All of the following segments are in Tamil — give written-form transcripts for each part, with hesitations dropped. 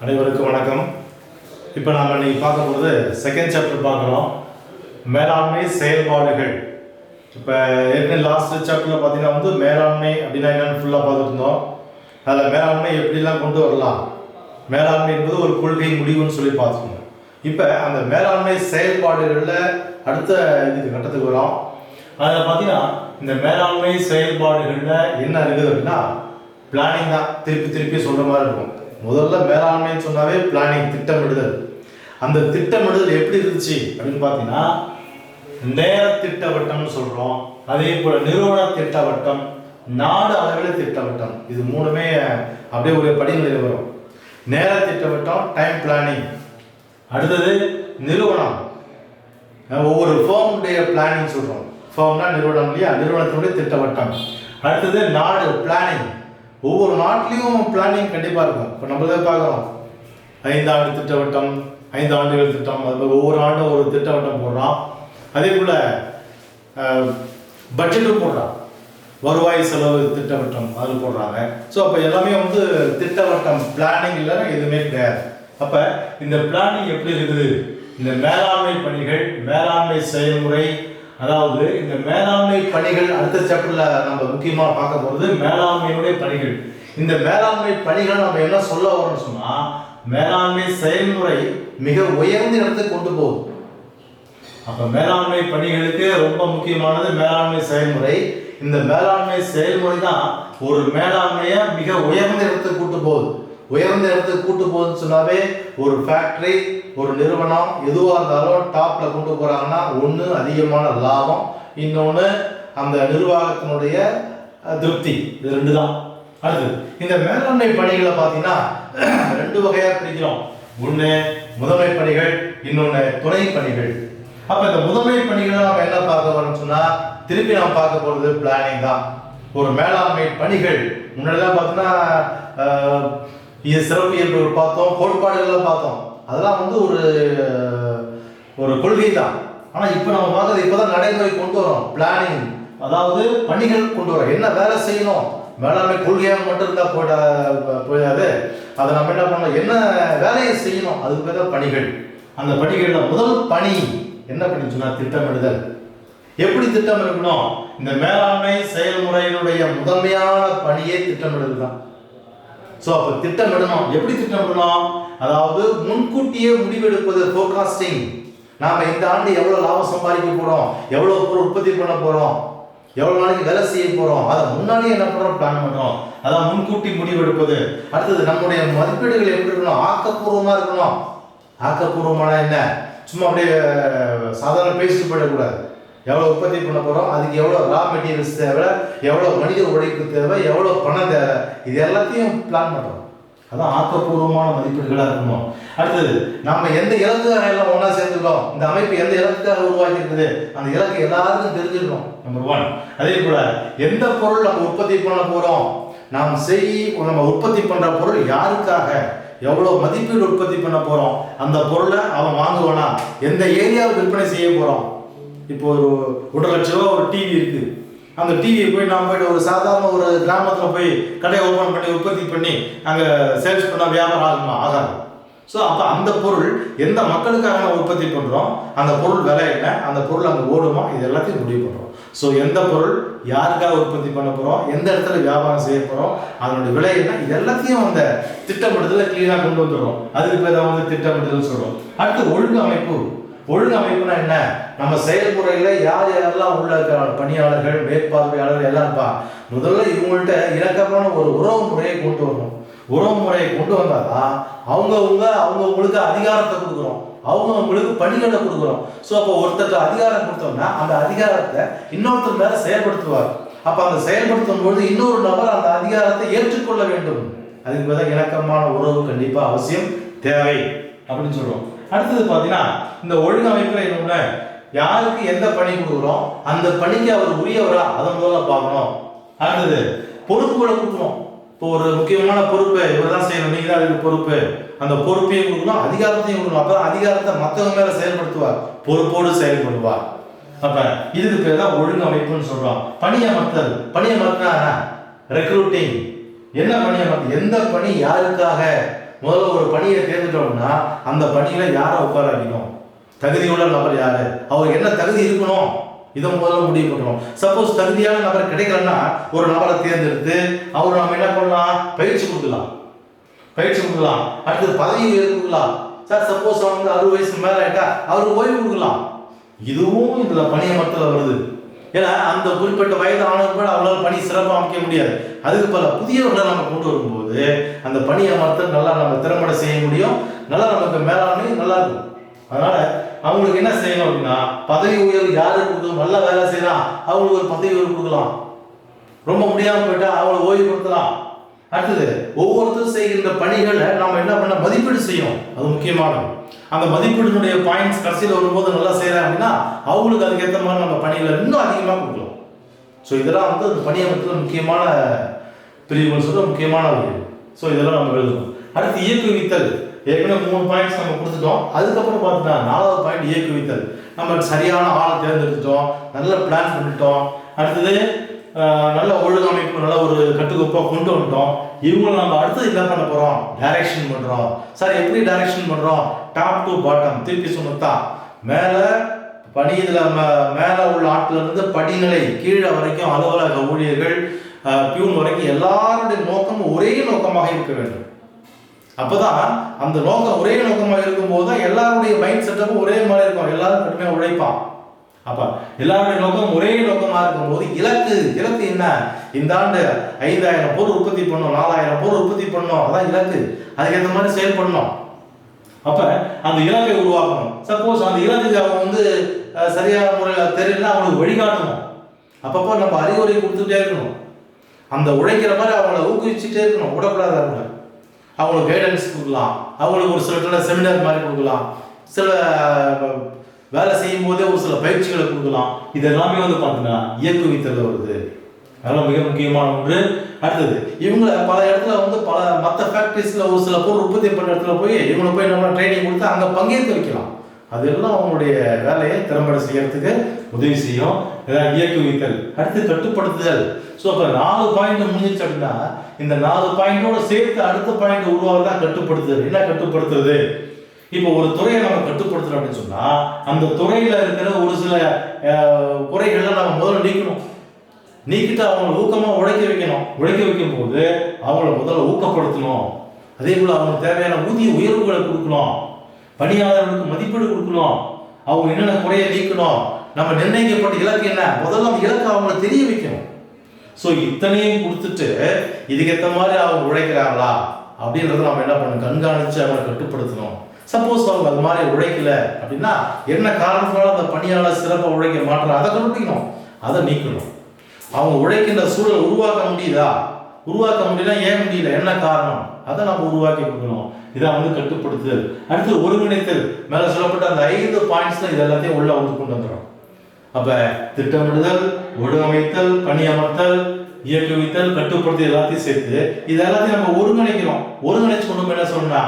அனைவருக்கும் வணக்கம். இப்போ நாம் இன்னைக்கு பார்க்க போகிறது செகண்ட் சாப்டர் பார்க்குறோம், மேலாண்மை செயல்பாடுகள். இப்போ ஏற்கனவே லாஸ்ட் சாப்டரில் பார்த்தீங்கன்னா மேலாண்மை அப்படின்னா என்னென்னு ஃபுல்லாக பார்த்துட்டு இருந்தோம். அதில் மேலாண்மை எப்படிலாம் கொண்டு வரலாம், மேலாண்மை என்பது ஒரு கொள்கை முடிவுன்னு சொல்லி பார்த்துக்கணும். இப்போ அந்த மேலாண்மை செயல்பாடுகளில் அடுத்த இதுக்கு கட்டத்துக்கு வரோம். அதில் பார்த்தீங்கன்னா இந்த மேலாண்மை செயல்பாடுகளில் என்ன இருக்குது அப்படின்னா பிளானிங் தான். திருப்பி சொல்கிற மாதிரி இருக்கும். முதல்ல மேலாண்மைன்னு சொன்னாவே பிளானிங், திட்டமிடுதல். அந்த திட்டமிடுதல் எப்படி இருந்துச்சு அப்படின்னு பார்த்தீங்கன்னா நேர திட்டவட்டம்னு சொல்கிறோம். அதே போல் நிறுவன திட்டவட்டம், நாடு அளவில் திட்டவட்டம். இது மூணுமே அப்படியே ஒரு படிநிலையில் வரும். நேர திட்டவட்டம், டைம் பிளானிங். அடுத்தது நிறுவனம், ஒவ்வொரு ஃபேமுடைய பிளானிங் சொல்கிறோம். ஃபேம்னா நிறுவனம் இல்லையா, நிறுவனத்தினுடைய திட்டவட்டம். அடுத்தது நாடு பிளானிங். ஒவ்வொரு நாட்டிலையும் பிளானிங் கண்டிப்பாக இருக்கும். இப்போ நம்மளே பார்க்குறோம் 5 ஆண்டு திட்டவட்டம், 5 ஆண்டுகள் திட்டம், அது ஒவ்வொரு ஆண்டும் ஒரு திட்டவட்டம் போடுறோம். அதே போல் பட்ஜெட்டும் போடுறான், வருவாய் செலவு திட்டவட்டம் அது போடுறாங்க. ஸோ அப்போ எல்லாமே திட்டவட்டம், பிளானிங் இல்லைன்னா எதுவுமே கிடையாது. அப்போ இந்த பிளானிங் எப்படி இருக்குது, இந்த மேலாண்மை பணிகள், மேலாண்மை செயல்முறை, அதாவது இந்த மேலாண்மை பணிகள் அடுத்த சாப்டர்ல நம்ம முக்கியமாக பார்க்க போகிறது மேலாண்மையுடைய பணிகள். இந்த மேலாண்மை பணிகள் நம்ம என்ன சொல்ல வரோம்னு சொன்னா, மேலாண்மை செயல்முறை மிக உயர்ந்த இடத்துக்கு கொண்டு போகுது. அப்ப மேலாண்மை பணிகளுக்கு ரொம்ப முக்கியமானது மேலாண்மை செயல்முறை. இந்த மேலாண்மை செயல்முறை தான் ஒரு மேலாண்மையை மிக உயர்ந்த இடத்துக்கு கூட்டு போகுது. உயர்ந்த இடத்துக்கு கூட்டு போகுதுன்னு சொன்னாவே ஒரு ஃபேக்டரி, ஒரு நிறுவனம் எதுவாக இருந்தாலும் டாப்ல கொண்டு போறாங்கன்னா ஒன்று அதிகமான லாபம், இன்னொன்று அந்த நிர்வாகத்தினுடைய திருப்தி. இது ரெண்டு தான். அடுத்து இந்த மேலாண்மை பணிகளை பார்த்தீங்கன்னா 2 வகையாக பிரிக்கிறோம். ஒன்று முதன்மை பணிகள், இன்னொன்று துணை பணிகள். அப்ப இந்த முதன்மை பணிகளை நம்ம என்ன பார்க்க வரோம்னு சொன்னா திருப்பி நாம் பார்க்க போறது பிளானிங் தான். ஒரு மேலாண்மை பணிகள் முன்னாடிலாம் பார்த்தீங்கன்னா சிறப்பியல்பு பார்த்தோம், கோட்பாடுகள்லாம் பார்த்தோம். அதெல்லாம் ஒரு கொள்கை தான். ஆனால் இப்போ நம்ம பார்க்கறது இப்போதான் நடைமுறை கொண்டு வரோம். பிளானிங், அதாவது பணிகள் கொண்டு வரோம். என்ன வேலை செய்யணும், மேலாண்மை கொள்கையாக மட்டும் இருந்தால் போயாது. அதை நம்ம என்ன பண்ணணும், என்ன வேலையை செய்யணும், அதுக்கு பேர் தான் பணிகள். அந்த பணிகளில் முதல் பணி என்ன பண்ணி சொன்னா திட்டமிடுதல். எப்படி திட்டம் இருக்கணும், இந்த மேலாண்மை செயல்முறையினுடைய முதன்மையான பணியே திட்டமிடுதல் தான். ஸோ அப்போ திட்டமிடணும். எப்படி திட்டமிடணும், அதாவது முன்கூட்டியே முடிவெடுப்பது, ஃபோர்காஸ்டிங். நாம் இந்த ஆண்டு எவ்வளோ லாபம் சம்பாதிக்க போகிறோம், எவ்வளோ பொருள் உற்பத்தி பண்ண போகிறோம், எவ்வளோ நாளைக்கு வேலை செய்ய போகிறோம், அதை முன்னாடியே என்ன பண்ணுறோம், பிளான் பண்ணுறோம். அதான் முன்கூட்டி முடிவெடுப்பது. அடுத்தது நம்முடைய மதிப்பீடுகள் எப்படி இருக்கணும், ஆக்கப்பூர்வமாக இருக்கணும். ஆக்கப்பூர்வமான என்ன, சும்மா அப்படியே சாதாரண பேசிட்டு போயிடக்கூடாது. எவ்வளோ உற்பத்தி பண்ண போகிறோம், அதுக்கு எவ்வளோ ரா மெட்டீரியல்ஸ் தேவை, எவ்வளோ மனித உழைப்பு தேவை, எவ்வளோ பணம் தேவை, இது எல்லாத்தையும் பிளான் பண்ணுறோம். அதான் ஆக்கப்பூர்வமான மதிப்பீடுகளாக இருக்கணும். அடுத்தது நம்ம எந்த இலக்குக்காக எல்லாம் ஒன்றா சேர்ந்துக்கிறோம், இந்த அமைப்பு எந்த இலக்குக்காக உருவாக்கி இருக்குது, அந்த இலக்கு எல்லாருக்கும் தெரிஞ்சிருக்கணும். நம்பர் 1. அதே போல எந்த பொருள் நம்ம உற்பத்தி பண்ண போகிறோம், நம்ம உற்பத்தி பண்ணுற பொருள் யாருக்காக, எவ்வளோ மதிப்பீடு உற்பத்தி பண்ண போகிறோம், அந்த பொருளை அவன் வாங்குவானா, எந்த ஏரியாவில் விற்பனை செய்ய போகிறோம். இப்போ ஒரு 1.5 லட்ச ரூபா ஒரு டிவி இருக்கு. அந்த டிவியை போய் நாம் போயிட்டு ஒரு சாதாரண ஒரு கிராமத்தில் போய் கடையை ஓப்பன் பண்ணி உற்பத்தி பண்ணி அங்கே சேல்ஸ் பண்ணால் வியாபாரம் ஆகுமா, ஆகாது. ஸோ அப்போ அந்த பொருள் எந்த மக்களுக்காக நம்ம உற்பத்தி பண்ணுறோம், அந்த பொருள் விலை என்ன, அந்த பொருள் அங்கே ஓடுமா, இது எல்லாத்தையும் முடிவு பண்ணுறோம். ஸோ எந்த பொருள் யாருக்காக உற்பத்தி பண்ண போகிறோம், எந்த இடத்துல வியாபாரம் செய்ய போகிறோம், அதனுடைய விலை என்ன, இது எல்லாத்தையும் அந்த திட்டமிடுதலை கிளீனாக கொண்டு வந்துடுறோம். அதுக்கு பேர் தான் திட்டமிடுதல் சொல்கிறோம். அடுத்து ஒழுங்கமைப்பு. ஒழுங்கமைப்புனா என்ன, நம்ம செயல்முறையில் யார் யாரெல்லாம் உள்ள பணியாளர்கள், மேற்பார்வையாளர்கள் எல்லாம் இருப்பா. முதல்ல இவங்கள்ட்ட இணக்கமான ஒரு உறவு முறையை கொண்டு வரணும். உறவு முறையை கொண்டு வந்தாதான் அவங்களுக்கு அதிகாரத்தை கொடுக்குறோம், அவங்களுக்கு பணிகளை கொடுக்குறோம். ஸோ அப்போ ஒருத்தர் அதிகாரம் கொடுத்தோம்னா அந்த அதிகாரத்தை இன்னொருத்தர் மேலே செயல்படுத்துவார். அப்போ அந்த செயல்படுத்தும் பொழுது இன்னொரு நபர் அந்த அதிகாரத்தை ஏற்றுக்கொள்ள வேண்டும். அதுக்கு பதிலாக இணக்கமான உறவு கண்டிப்பாக அவசியம், தேவை அப்படின்னு சொல்றோம். அடுத்தது பார்த்தீங்கன்னா இந்த ஒழுங்கமைப்புல என்ன, யாருக்கு எந்த பணி கொடுக்குறோம், அந்த பணிக்கு அவர் உரியவரா, அதை முதல்ல பார்க்கணும். அடுத்தது பொறுப்புகளை கொடுக்கணும். இப்போ ஒரு முக்கியமான பொறுப்பு இவர் தான் செய்யணும், நீங்க தான் அதுக்கு பொறுப்பு, அந்த பொறுப்பையும் கொடுக்கணும், அதிகாரத்தையும் கொடுக்கணும். அப்பதான் அதிகாரத்தை மற்றவங்க மேல செயல்படுத்துவார், பொறுப்போடு செயல்படுவார். அப்ப இதுக்கு பேர் தான் ஒழுங்கமைப்புன்னு சொல்றோம். பணியமர்த்தல். பணியமர்த்தினா ரெக்ரூட்டிங். என்ன பணியமர்த்தல், எந்த பணி யாருக்காக முதல்ல ஒரு பணியை தேர்ந்தெடுத்தோம்னா அந்த பணியில யாரை உட்கார வைக்கணும், தகுதியுள்ள நபர் யாரு, அவருக்கு என்ன தகுதி இருக்கணும், இதை முதல்ல முடிவு பண்ணுறோம். சப்போஸ் தகுதியான நபர் கிடைக்கலன்னா ஒரு நபரை தேர்ந்தெடுத்து அவர் நம்ம என்ன பண்ணலாம், பயிற்சி கொடுக்கலாம். அடுத்தது பதவி உயர்வு கொடுக்கலாம். சார் சப்போஸ் அவங்க வந்து 60 வயசுக்கு மேலே ஆயிட்டா அவருக்கு ஓய்வு கொடுக்கலாம். இதுவும் இதுல பணியமர்த்தல வருது. ஏன்னா அந்த குறிப்பிட்ட வயது ஆனவங்க அவங்களால பணி சிறப்பாக அமைக்க முடியாது. அதுக்கு பல புதியவர்களை நம்ம கொண்டு வரும்போது அந்த பணியமர்த்தல் நல்லா நம்ம திறம்பட செய்ய முடியும், நல்லா நமக்கு மேலாண்மை நல்லா இருக்கும். அதனால அவங்களுக்கு என்ன செய்யணும் அப்படின்னா, பதவி உயர்வு யாருக்கு கொடுக்கணும், நல்லா வேலை செய்யலாம் அவங்களுக்கு ஒரு பதவி உயர்வு கொடுக்கலாம், ரொம்ப முடியாம போயிட்டா அவங்களை ஓய்வுபடுத்தலாம். அடுத்தது ஒவ்வொருத்தரும் செய்கின்ற பணிகளை நம்ம என்ன பண்ண மதிப்பீடு செய்யணும், அது முக்கியமானது. அந்த மதிப்பீடுடைய பாயிண்ட்ஸ் கடைசியில் வரும்போது நல்லா செய்யறாங்க அப்படின்னா அவங்களுக்கு அதுக்கேற்ற மாதிரி நம்ம பணிகளை இன்னும் அதிகமாக கொடுக்கலாம். ஸோ இதெல்லாம் வந்து அந்த பணியமர்த்தல் முக்கியமான பிரிவுகள் சொல்ற முக்கியமான வழி. ஸோ இதெல்லாம் நம்ம எழுதணும். அடுத்து இயக்குவித்தல், ஏற்கனவே 3 பாயிண்ட்ஸ் நம்ம கொடுத்துட்டோம். அதுக்கப்புறம் பார்த்தீங்கன்னா 4வது பாயிண்ட் இயக்குவித்தல். நம்ம சரியான ஆளை தேர்ந்தெடுத்துட்டோம், நல்ல பிளான் பண்ணிட்டோம், அடுத்தது நல்ல ஒழுங்கமைப்பு நல்ல ஒரு கட்டுக்கோப்பாக கொண்டு வந்துட்டோம். இவங்களை நம்ம அடுத்தது என்ன பண்ண போறோம், டைரக்ஷன் பண்றோம். சார் எப்படி டைரக்ஷன் பண்றோம், டாப் டு பாட்டம், திருப்பி சொன்னதான் மேலே பணி இதில் மேலே உள்ள ஆட்கள் இருந்து படிநிலை கீழே வரைக்கும் அலுவலக ஊழியர்கள் பியூன் வரைக்கும் எல்லாருடைய நோக்கமும் ஒரே நோக்கமாக இருக்க வேண்டும். அப்பதான் அந்த நோக்கம் ஒரே நோக்கமாக இருக்கும் போது எல்லாருடைய மைண்ட் செட்டப்பும் ஒரே மாதிரி இருக்கும், எல்லாரும் கடுமையாக உழைப்பான். அப்ப எல்லாருடைய நோக்கம் ஒரே நோக்கமாக இருக்கும் போது இலக்கு என்ன, இந்த ஆண்டு 5000 பொருள் உற்பத்தி பண்ணோம், 4000 பொருள் உற்பத்தி பண்ணோம், அதான் இலக்கு. அதுக்கேற்ற மாதிரி செயல்படணும். அப்ப அந்த இலக்கை உருவாக்கணும். சப்போஸ் அந்த இலக்குக்கு அவங்க வந்து சரியான முறையில் தெரியல, அவங்களுக்கு வழிகாட்டணும். அப்பப்போ நம்ம அறிவுரை கொடுத்துட்டே இருக்கணும். அந்த உழைக்கிற மாதிரி அவங்கள ஊக்குவிச்சுட்டே இருக்கணும், விடக்கூடாது. அவங்களுக்கு கைடன்ஸ் கொடுக்கலாம், அவங்களுக்கு ஒரு சில செமினார் மாதிரி கொடுக்கலாம், சில வேலை செய்யும் போதே ஒரு சில பயிற்சிகளை கொடுக்கலாம். இது எல்லாமே வந்து பார்த்தீங்கன்னா இயக்குவித்தல் வருது. அதெல்லாம் மிக முக்கியமான ஒன்று. அடுத்தது இவங்களை பல இடத்துல வந்து பல மற்ற ஃபேக்டரிஸில் ஒரு சில பொருள் உற்பத்தி பண்ணுற இடத்துல போய் இவங்களை போய் நம்ம ட்ரைனிங் கொடுத்து அங்கே பங்கேற்க வைக்கலாம். அதெல்லாம் அவங்களுடைய வேலையை திறம்பட செய்யறதுக்கு உதவி செய்யும். இதான் இயக்குவித்தல். அடுத்து கட்டுப்படுத்துதல். ஸோ அப்போ 4 பாயிண்ட் முடிஞ்சிச்சு அப்படின்னா இந்த 4 பாயிண்டோட சேர்த்து அடுத்த பாயிண்ட் உருவாக கட்டுப்படுத்துதல். என்ன கட்டுப்படுத்துறது, இப்போ ஒரு துறையை நம்ம கட்டுப்படுத்துறோம் அப்படின்னு சொன்னா அந்த துறையில இருக்கிற ஒரு சில குறைகளை நம்ம முதல்ல நீக்கிட்டு அவங்களை ஊக்கமா உழைக்க வைக்கும் போது அவங்கள முதல்ல ஊக்கப்படுத்தணும். அதே போல அவங்களுக்கு தேவையான ஊதிய உயர்வுகளை கொடுக்கணும், பணியாளர்களுக்கு மதிப்பீடு கொடுக்கணும், அவங்க என்னென்ன குறையை நீக்கணும், நம்ம நிர்ணயிக்கப்பட்ட இலக்கு என்ன, முதல்ல அந்த இலக்கை அவங்களை தெரிய வைக்கணும். ஸோ இத்தனையும் கொடுத்துட்டு இதுக்கேற்ற மாதிரி அவங்க உழைக்கிறாங்களா அப்படின்றத நம்ம என்ன பண்ணணும், கண்காணிச்சு அவங்களை கட்டுப்படுத்தணும். சப்போஸ் அவங்க அது மாதிரி உழைக்கல அப்படின்னா என்ன காரணத்தினால அந்த பணியாளர் சிறப்பாக உழைக்க மாட்டாங்க, அதை கண்டுபிடிக்கணும், அதை நீக்கணும். அவங்க உழைக்கின்ற சூழல் உருவாக்க முடியல, ஏன் முடியல, என்ன காரணம், அதை நம்ம உருவாக்கி கொடுக்கணும். இதை வந்து கட்டுப்படுத்துதல். அடுத்து ஒருங்கிணைத்தல். மேலே சொல்லப்பட்ட அந்த 5 பாயிண்ட்ஸ்ல இது எல்லாத்தையும் உள்ள வந்து கொண்டு வந்துடும். அப்ப திட்டமிடுதல், ஒழுங்கமைத்தல், பணியமர்த்தல், இயக்குவித்தல், கட்டுப்படுத்தல் எல்லாத்தையும் சேர்த்து இது எல்லாத்தையும் நம்ம ஒருங்கிணைச்சு கொண்டு என்ன சொன்னா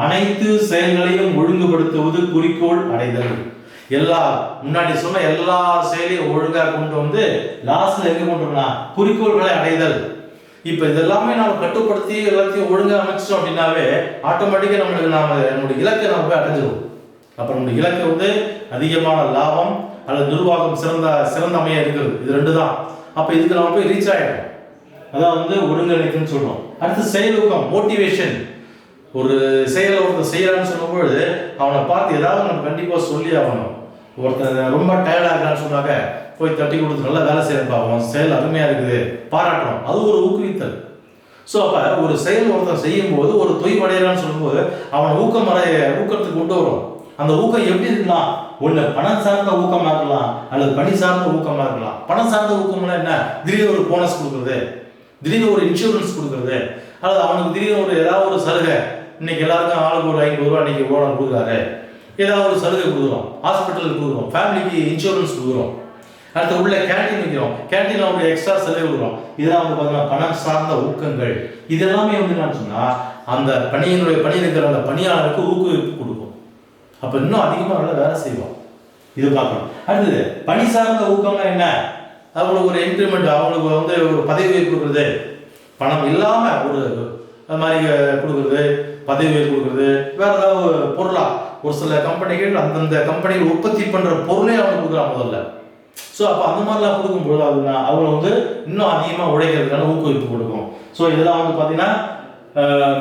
அனைத்து செயல்களையும் ஒழுங்குபடுத்துவது குறிக்கோள் அடைதல். முன்னாடி சொன்ன எல்லா செயலையும் ஒழுங்கா கொண்டு வந்து லாஸ்ட்ல எங்க கொண்டு வரா குறிக்கோள்களை அடைதல். இப்ப இதெல்லாமே நாம கட்டுப்படுத்தி எல்லாத்தையும் ஒழுங்கா அமைச்சிட்டோம் அப்படின்னாவே ஆட்டோமேட்டிக்கா நம்மளுடைய இலக்கை நம்ம போய் அடைஞ்சிடும். அப்ப நம்முடைய இலக்கை வந்து அதிகமான லாபம் அல்லது நிர்வாகம் சிறந்த அமையா இருக்கிறது, இது 2 தான். அப்ப இதுக்கு நம்ம போய் ரீச் ஆயிடும். அதான் வந்து ஒருங்கிணைக்குன்னு சொல்றோம். அடுத்து செயலூக்கம், மோட்டிவேஷன். ஒரு செயலை ஒருத்தர் செய்யறான்னு சொல்லும்போது அவனை பார்த்து ஏதாவது நம்ம கண்டிப்பா சொல்லி ஆகணும். ஒருத்தர் ரொம்ப டயர்டா இருக்கான்னு சொன்னாங்க போய் தட்டி கொடுத்து நல்லா வேலை செய்யறப்பா, அவன் செயல் அருமையா இருக்குது பாராட்டணும், அது ஒரு ஊக்குவித்தல். ஸோ அப்ப ஒரு செயல் ஒருத்தர் செய்யும் போது ஒரு தொய்வடைகிறான்னு சொல்லும்போது அவனை ஊக்கத்துக்கு கொண்டு வரும். அந்த ஊக்கம் எப்படி இருக்கலாம், ஒண்ணு பணம் சார்ந்த ஊக்கமா இருக்கலாம் அல்லது பணி சார்ந்த ஊக்கமா இருக்கலாம். பணம் சார்ந்த ஊக்கம்னா என்ன, திடீர்னு ஒரு போனஸ் கொடுக்குறது, திடீர்னு ஒரு இன்சூரன்ஸ் கொடுக்குறது, அல்லது அவனுக்கு திடீர்னு ஒரு ஏதாவது ஒரு சலுகை. இன்னைக்கு எல்லாருக்கும் ஆளுக்கு ஒரு 50 ரூபா இன்னைக்கு ஓனர் கொடுக்குறாரு, ஏதாவது ஒரு சலுகை கொடுக்குறோம், ஹாஸ்பிட்டலுக்கு கொடுக்குறோம், ஃபேமிலிக்கு இன்சூரன்ஸ் கொடுக்குறோம், அடுத்து உள்ள கேண்டீன் வைக்கிறோம், கேண்டீன்ல அவங்க எக்ஸ்ட்ரா சலுகை கொடுக்குறோம். இதெல்லாம் வந்து பார்த்தீங்கன்னா பணம் சார்ந்த ஊக்கங்கள். இதெல்லாமே வந்து என்ன சொன்னா அந்த பணி இருக்கிற அந்த பணியாளருக்கு ஊக்குவிப்பு கொடுக்கும். அப்ப இன்னும் அதிகமாக நல்லா வேலை செய்வோம். இது பார்க்கணும். அடுத்தது பணி சார்ந்த ஊக்கம்னா என்ன, அவங்களுக்கு ஒரு இன்க்ரிமெண்ட், அவங்களுக்கு வந்து ஒரு பதவி கொடுக்குறது, பணம் இல்லாம ஒரு அது மாதிரி கொடுக்குறது, பதவி உயர்வு கொடுக்குறது, வேற ஏதாவது பொருளா ஒரு சில கம்பெனிகள் அந்தந்த கம்பெனிகள் உற்பத்தி பண்ற பொருளே அவங்க கொடுக்குறாங்க முதல்ல. ஸோ அப்போ அந்த மாதிரிலாம் கொடுக்கும்போது அவங்க வந்து இன்னும் அதிகமாக உழைக்கிறதுக்கான ஊக்குவிப்பு கொடுக்கும். ஸோ இதெல்லாம் வந்து பார்த்தீங்கன்னா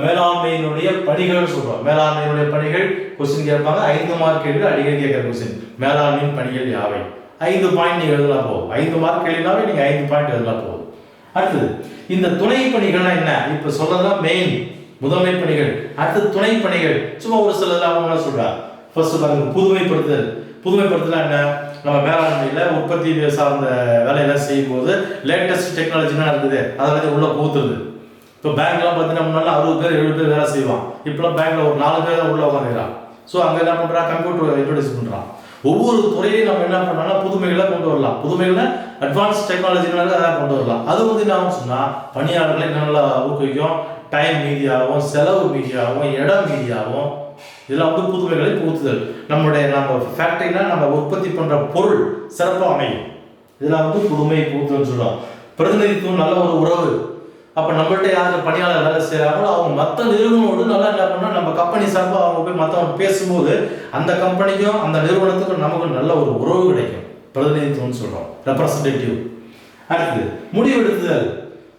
மேலாண்மையினுடைய பணிகள் சொல்றோம். மேலாண்மையினுடைய பணிகள் கொஸ்டின் கேட்பாங்க. 5 மார்க் கேள்வி அடிக்கடி கேட்கிற கொஸ்டின். மேலாண்மையின் பணிகள் யாவை? 5 பாயிண்ட் நீங்க எழுதலாம் போதும். 5 மார்க் கேள்வினாவே நீங்க 5 பாயிண்ட் எழுதலாம் போதும். அடுத்தது இந்த துணை பணிகள்னா என்ன? இப்ப சொல்றதுதான் மெயின் முதன்மை பணிகள். அடுத்து துணை பணிகள் சும்மா ஒரு சில அவங்க சொல்றாங்க. ஃபர்ஸ்ட் பாருங்க, புதுமைப்படுத்துதல். புதுமைப்படுத்தலாம் என்ன? நம்ம மேலாண்மையில உற்பத்தி சார்ந்த வேலையெல்லாம் செய்யும் போது லேட்டஸ்ட் டெக்னாலஜினா இருக்குது, அதெல்லாம் உள்ள போத்துருது. இப்போ பேங்க்லாம் பார்த்தீங்கன்னா முன்னாடி 60 பேர் 70 பேர் வேலை செய்வான். இப்போலாம் பேங்க்ல ஒரு 4 பேர் தான் உள்ள உட்காந்துக்கிறான். ஸோ அங்கே என்ன பண்ணுறான்? கம்ப்யூட்டர் இன்ட்ரோடியூஸ் பண்ணுறான். ஒவ்வொரு துறையும் நம்ம என்ன பண்ணோம்னா புதுமைகளை கொண்டு வரலாம். புதுமைகளை அட்வான்ஸ் டெக்னாலஜினால அதான் கொண்டு வரலாம். அது வந்து என்ன சொன்னால் பணியாளர்களை நல்லா ஊக்குவிக்கும். டைம் மீதியாகவும், செலவு மீதியாகவும், இடம் மீதியாகவும், இதெல்லாம் வந்து புதுமைகளை புகுத்துதல். நம்ம ஃபேக்டரினா நம்ம உற்பத்தி பண்ணுற பொருள் சிறப்பாக அமையும். இதெல்லாம் வந்து புதுமை புகுத்துதல்னு சொல்லுவோம். பிரதிநிதித்துவம் நல்ல ஒரு உறவு. அப்போ நம்மள்ட்ட யார் பணியாளர் வேலை செய்கிறாங்களோ அவங்க மற்ற நிறுவனோடு நல்லா என்ன பண்ணால் நம்ம கம்பெனி சார்பாக அவங்க போய் மற்றவங்க பேசும்போது அந்த கம்பெனிக்கும் அந்த நிறுவனத்துக்கும் நமக்கு நல்ல ஒரு உறவு கிடைக்கும். பிரதிநிதித்துவம்னு சொல்கிறோம், ரெப்ரசன்டேட்டிவ். அடுத்து முடிவெடுத்துதல்.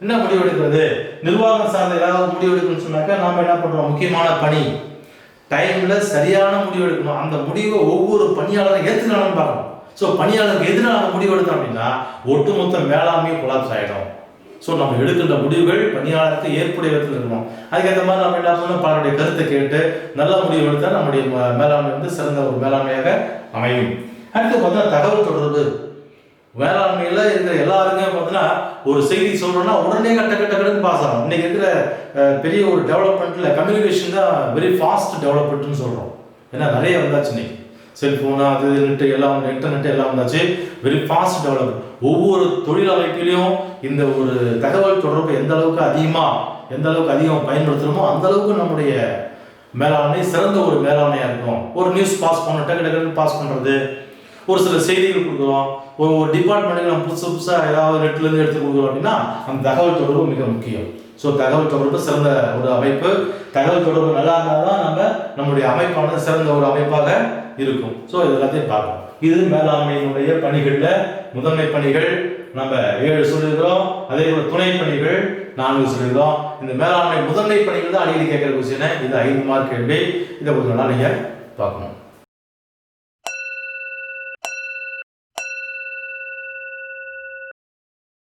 என்ன முடிவெடுக்கிறது? நிர்வாகம் சார்ந்த ஏதாவது முடிவெடுக்கணும்னு சொன்னாக்கா நாம் என்ன பண்ணுறோம்? முக்கியமான பணி டைம்ல சரியான முடிவு எடுக்கணும். அந்த முடிவை ஒவ்வொரு பணியாளரும் ஏற்றுக்கணும்னு பார்க்கணும். ஸோ பணியாளருக்கு எதிராக நம்ம முடிவு எடுத்தோம் அப்படின்னா ஒட்டுமொத்த மேலாண்மையும் கொலாப்ஸ் ஆகிடும். ஸோ நம்ம எடுக்கின்ற முடிவுகள் பணியாளருக்கு ஏற்புடைய விதத்தில் இருக்கணும். அதுக்கேற்ற மாதிரி நம்ம என்ன பண்ணணும்? பலருடைய கருத்தை கேட்டு நல்ல முடிவு எடுத்தால் நம்முடைய மேலாண்மை வந்து சிறந்த ஒரு மேலாண்மையாக அமையும். அடுத்து பார்த்தீங்கன்னா தகவல் தொடர்பு. வேளாண்மையில் இருக்கிற எல்லாருமே பார்த்தீங்கன்னா ஒரு செய்தி சொல்றோம்னா உடனே கட்ட பாஸ் ஆகும். இன்னைக்கு இருக்கிற பெரிய ஒரு டெவலப்மெண்ட்ல கம்யூனிகேஷன் தான் வெரி ஃபாஸ்ட் டெவலப்மெண்ட்னு சொல்றோம். ஏன்னா நிறைய வந்தாச்சு இன்னைக்கு. செல்போனு, அது நெட்டு எல்லாம், இன்டர்நெட் எல்லாம் வந்தாச்சு. Very fast development. ஒவ்வொரு தொழில் அமைப்பிலையும் இந்த ஒரு தகவல் தொடர்பு எந்த அளவுக்கு அதிகம் பயன்படுத்துகிறோமோ அந்த அளவுக்கு நம்முடைய மேலாண்மை சிறந்த ஒரு மேலாண்மையாக இருக்கும். ஒரு நியூஸ் பாஸ் பண்ண டக்கு பாஸ் பண்ணுறது, ஒரு சில செய்திகள் கொடுக்குறோம், ஒரு டிபார்ட்மெண்ட்டுக்கு நம்ம புதுசாக ஏதாவது நெட்லேருந்து எடுத்து கொடுக்குறோம் அப்படின்னா அந்த தகவல் தொடர்பு மிக முக்கியம். ஸோ தகவல் தொடர்பு சிறந்த ஒரு அமைப்பு. தகவல் தொடர்பு நல்லா இருந்தால் தான் நம்முடைய அமைப்பானது சிறந்த ஒரு அமைப்பாக இருக்கும். ஸோ இது எல்லாத்தையும் பார்க்கணும். இது மேலாண்மையினுடைய பணிகளில் முதன்மை பணிகள் நம்ம 7 சொல்லியிருக்கிறோம். அதே போல துணை பணிகள் 4 சொல்லியிருக்கிறோம். இந்த மேலாண்மை முதன்மை பணிகள் தான் அடிக்கடி கேட்குற கொஸ்டின். இது 5 மார்க் கேள்வி. இதை கொஞ்சம் நாள் நீங்கள் பார்க்கணும்.